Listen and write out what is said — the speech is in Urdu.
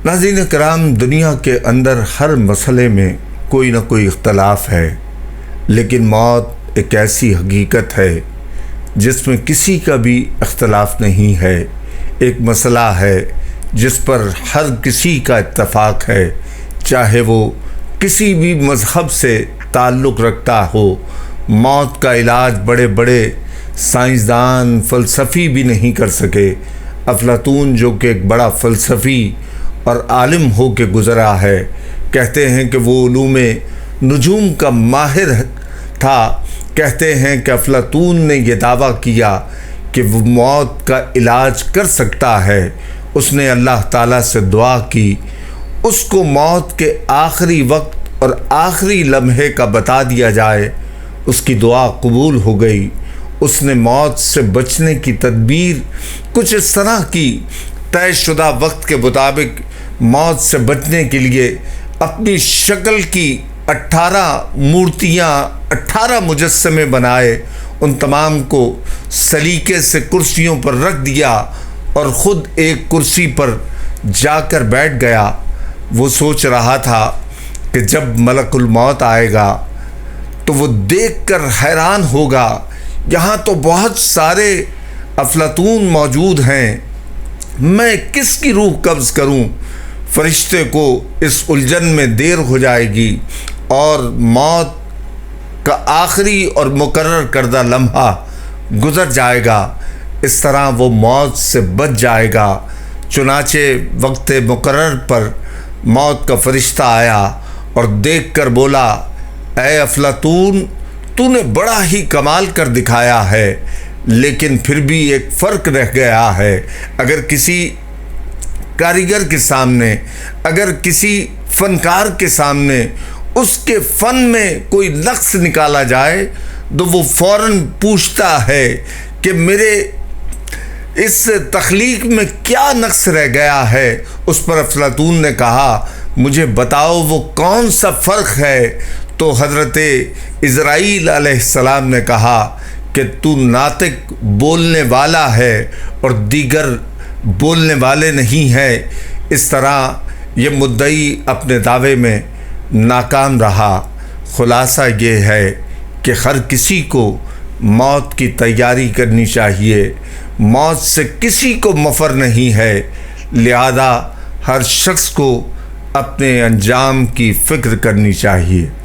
ناظرین کرام، دنیا کے اندر ہر مسئلے میں کوئی نہ کوئی اختلاف ہے، لیکن موت ایک ایسی حقیقت ہے جس میں کسی کا بھی اختلاف نہیں ہے۔ ایک مسئلہ ہے جس پر ہر کسی کا اتفاق ہے، چاہے وہ کسی بھی مذہب سے تعلق رکھتا ہو۔ موت کا علاج بڑے بڑے سائنسدان، فلسفی بھی نہیں کر سکے۔ افلاطون جو کہ ایک بڑا فلسفی اور عالم ہو کے گزرا ہے، کہتے ہیں کہ وہ علوم نجوم کا ماہر تھا۔ کہتے ہیں کہ افلاطون نے یہ دعویٰ کیا کہ وہ موت کا علاج کر سکتا ہے۔ اس نے اللہ تعالیٰ سے دعا کی، اس کو موت کے آخری وقت اور آخری لمحے کا بتا دیا جائے۔ اس کی دعا قبول ہو گئی۔ اس نے موت سے بچنے کی تدبیر کچھ اس طرح کی، طے شدہ وقت کے مطابق موت سے بچنے کے لیے اپنی شکل کی 18 مورتیاں، 18 مجسمے بنائے، ان تمام کو سلیقے سے کرسیوں پر رکھ دیا اور خود ایک کرسی پر جا کر بیٹھ گیا۔ وہ سوچ رہا تھا کہ جب ملک الموت آئے گا تو وہ دیکھ کر حیران ہوگا، یہاں تو بہت سارے افلاطون موجود ہیں، میں کس کی روح قبض کروں؟ فرشتے کو اس الجھن میں دیر ہو جائے گی اور موت کا آخری اور مقرر کردہ لمحہ گزر جائے گا۔ اس طرح وہ موت سے بچ جائے گا۔ چنانچہ وقت مقرر پر موت کا فرشتہ آیا اور دیکھ کر بولا، اے افلاطون، تو نے بڑا ہی کمال کر دکھایا ہے، لیکن پھر بھی ایک فرق رہ گیا ہے۔ اگر کسی کاریگر کے سامنے، اگر کسی فنکار کے سامنے اس کے فن میں کوئی نقص نکالا جائے تو وہ فوراً پوچھتا ہے کہ میرے اس تخلیق میں کیا نقص رہ گیا ہے۔ اس پر افلاطون نے کہا، مجھے بتاؤ وہ کون سا فرق ہے؟ تو حضرت عزرائیل علیہ السلام نے کہا کہ تو ناطق بولنے والا ہے اور دیگر بولنے والے نہیں ہے۔ اس طرح یہ مدعی اپنے دعوے میں ناکام رہا۔ خلاصہ یہ ہے کہ ہر کسی کو موت کی تیاری کرنی چاہیے۔ موت سے کسی کو مفر نہیں ہے، لہذا ہر شخص کو اپنے انجام کی فکر کرنی چاہیے۔